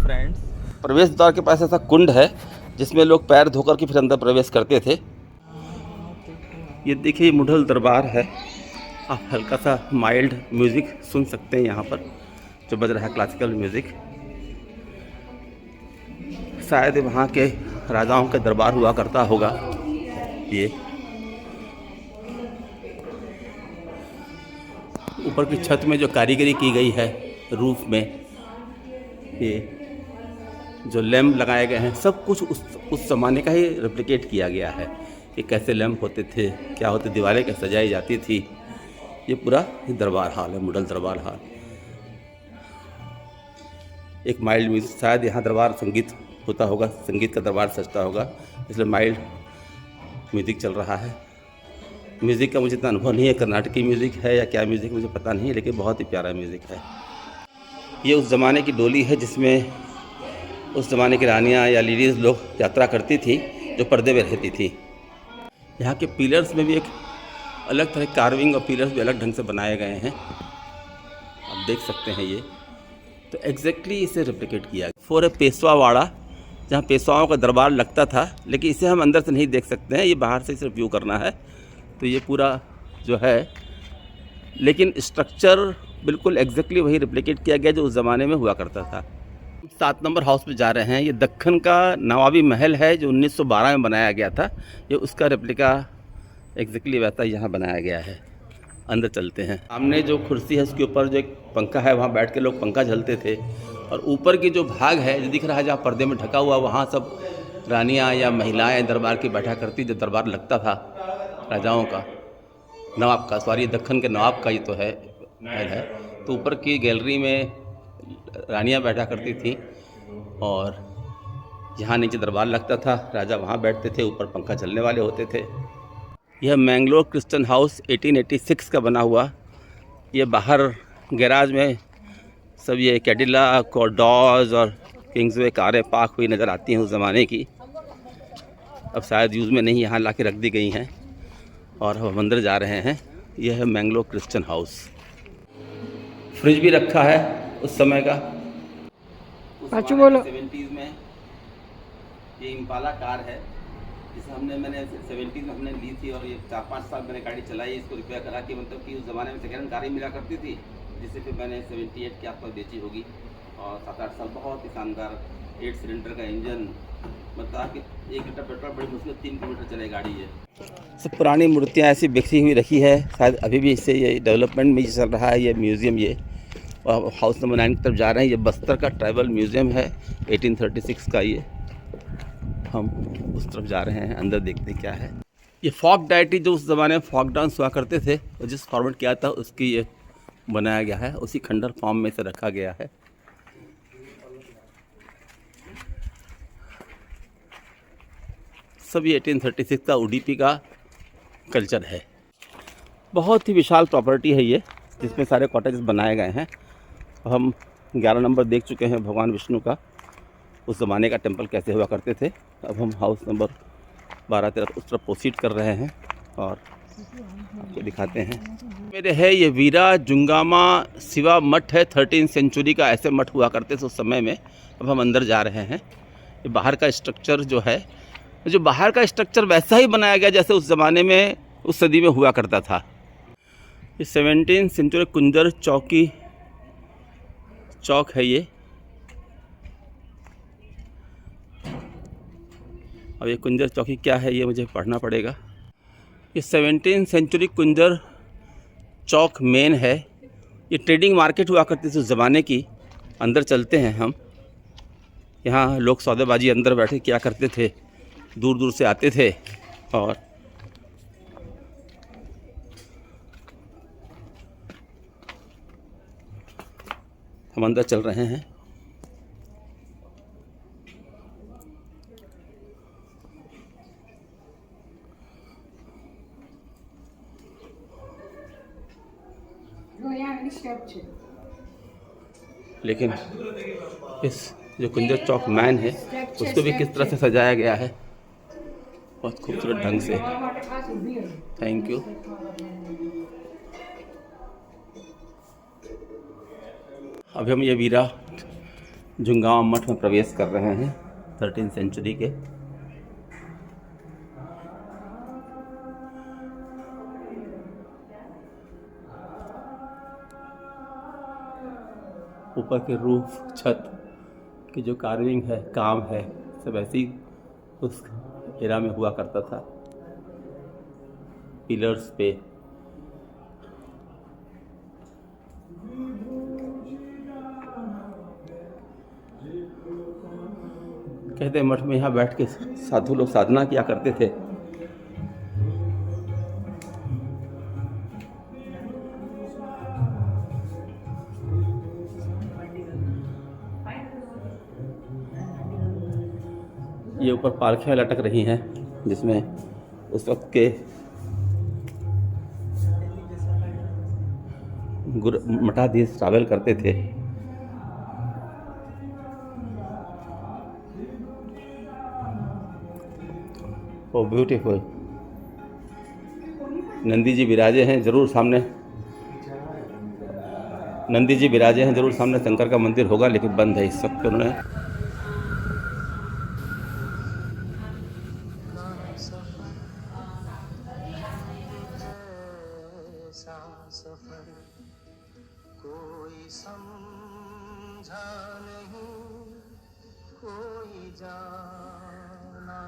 Friends. प्रवेश द्वार के पास ऐसा कुंड है जिसमें लोग पैर धोकर के फिर अंदर प्रवेश करते थे। ये देखिए मुढ़ल दरबार है। आप हल्का सा माइल्ड म्यूज़िक सुन सकते हैं यहाँ पर जो बज रहा है, क्लासिकल म्यूज़िक। शायद वहाँ के राजाओं का दरबार हुआ करता होगा। ये ऊपर की छत में जो कारीगरी की गई है रूफ में, ये जो लैंप लगाए गए हैं, सब कुछ उस ज़माने का ही रेप्लिकेट किया गया है कि कैसे लैंप होते थे, क्या होते, दीवारें कैसे सजाई जाती थी। ये पूरा दरबार हाल है, मुढ़ल दरबार हाल। एक माइल्ड म्यूजिक, शायद यहाँ दरबार संगीत होता होगा, संगीत का दरबार सजता होगा, इसलिए माइल्ड म्यूज़िक चल रहा है। म्यूज़िक का मुझे इतना अनुभव नहीं है, कर्नाटकी म्यूज़िक है या क्या म्यूज़िक मुझे पता नहीं है, लेकिन बहुत ही प्यारा म्यूज़िक है। ये उस ज़माने की डोली है जिसमें उस ज़माने की रानियाँ या लेडीज़ लोग यात्रा करती थी, जो पर्दे में रहती थी। यहाँ के पिलर्स में भी एक अलग तरह कार्विंग और पिलर्स भी अलग ढंग से बनाए गए हैं, आप देख सकते हैं। ये तो एग्जैक्टली इसे रेप्लिकेट किया फॉर ए पेशवावाड़ा, जहाँ पेशवाओं का दरबार लगता था, लेकिन इसे हम अंदर से नहीं देख सकते हैं, ये बाहर से सिर्फ व्यू करना है। तो ये पूरा जो है, लेकिन स्ट्रक्चर बिल्कुल एग्जैक्टली वही रेप्लिकेट किया गया जो उस ज़माने में हुआ करता था। 7 नंबर हाउस पे जा रहे हैं। ये दक्कन का नवाबी महल है जो 1912 में बनाया गया था। ये उसका रेप्लिका एग्जैक्टली वैसा यहाँ बनाया गया है। अंदर चलते हैं। सामने जो कुर्सी है उसके ऊपर जो एक पंखा है, वहाँ बैठ के लोग पंखा झलते थे। और ऊपर की जो भाग है जो दिख रहा है, जहाँ पर्दे में ढका हुआ, वहाँ सब रानियाँ या महिलाएँ दरबार की बैठा करती, जो दरबार लगता था राजाओं का, नवाब का, सॉरी दक्कन के नवाब का ही तो है महल है। तो ऊपर की गैलरी में रानियाँ बैठा करती थी और यहाँ नीचे दरबार लगता था, राजा वहाँ बैठते थे, ऊपर पंखा चलने वाले होते थे। यह मैंगलोर क्रिस्टन हाउस 1886 का बना हुआ। ये बाहर गैराज में सब ये कैडिलक और डॉज और किंग्सवे कारें पार्क हुई नज़र आती हैं उस ज़माने की। अब शायद यूज़ में नहीं, यहाँ ला के रख दी गई हैं। और हम अंदर जा रहे हैं। यह है मैंगलोर क्रिस्टन हाउस। फ्रिज भी रखा है उस समय का, उस 70s में। ये इम्पाला कार है जिसे मैंने 70s में हमने ली थी, और ये 4-5 साल मैंने गाड़ी चलाई, इसको रिपेयर करा के, मतलब कि उस ज़माने में सेकेंड हैंड गाड़ी मिला करती थी, जिसे फिर मैंने 78 के आसपास बेची होगी। और 7-8 साल बहुत ही शानदार 8 सिलेंडर का इंजन, मतलब कि 1 लीटर पेट्रोल बड़ी मुश्किल 3 किलोमीटर चले गाड़ी। ये सब पुरानी मूर्तियाँ ऐसी बिखरी हुई रखी है, शायद अभी भी इससे ये डेवलपमेंट में चल रहा है ये म्यूज़ियम। ये और हाउस नंबर 9 की तरफ जा रहे हैं। ये बस्तर का ट्राइबल म्यूज़ियम है 1836 का। ये हम उस तरफ जा रहे हैं, अंदर देखते क्या है। ये फॉक डायटी, जो उस ज़माने में फॉक डांस हुआ करते थे, और जिस फॉर्मेट किया था उसकी ये बनाया गया है, उसी खंडर फॉर्म में से रखा गया है। सब ये 1836 का उडुपी का कल्चर है। बहुत ही विशाल प्रॉपर्टी है ये, जिसमें सारे कॉटेजेस बनाए गए हैं। हम 11 नंबर देख चुके हैं भगवान विष्णु का, उस ज़माने का टेंपल कैसे हुआ करते थे। अब हम हाउस नंबर 12-13 उस तरफ प्रोसीड कर रहे हैं और आपको दिखाते हैं। मेरे है ये वीरा जुंगामा शिवा मठ है, 13th सेंचुरी का ऐसे मठ हुआ करते थे उस समय में। अब हम अंदर जा रहे हैं। ये बाहर का स्ट्रक्चर जो है, जो बाहर का स्ट्रक्चर वैसा ही बनाया गया जैसे उस ज़माने में, उस सदी में हुआ करता था। ये 17th सेंचुरी कुंजर चौक है ये। अब ये कुंजर चौकी क्या है ये मुझे पढ़ना पड़ेगा। ये 17th सेंचुरी कुंजर चौक मेन है। ये ट्रेडिंग मार्केट हुआ करती थी उस ज़माने की। अंदर चलते हैं हम। यहाँ लोग सौदेबाजी अंदर बैठे किया करते थे, दूर दूर से आते थे। और हम अंदर चल रहे हैं। लेकिन इस जो कुंजर चौक मैन है, उसको भी किस तरह से सजाया गया है, बहुत खूबसूरत ढंग से। Thank you. अभी हम ये वीरा जुंगांव मठ में प्रवेश कर रहे हैं 13वीं सेंचुरी के। ऊपर के रूफ छत की जो कार्विंग है, काम है, सब ऐसी उस एरा में हुआ करता था। पिलर्स पे कहते हैं मठ में यहाँ बैठ के साधु लोग साधना किया करते थे। ये ऊपर पालखियाँ लटक रही हैं जिसमें उस वक्त के मठाधीश ट्रैवल करते थे। ओ ब्यूटीफुल। नंदी जी विराजे हैं, जरूर सामने नंदी जी विराजे हैं, जरूर सामने शंकर का मंदिर होगा, लेकिन बंद है इस वक्त। उन्होंने कोई समझा नहीं, कोई जाना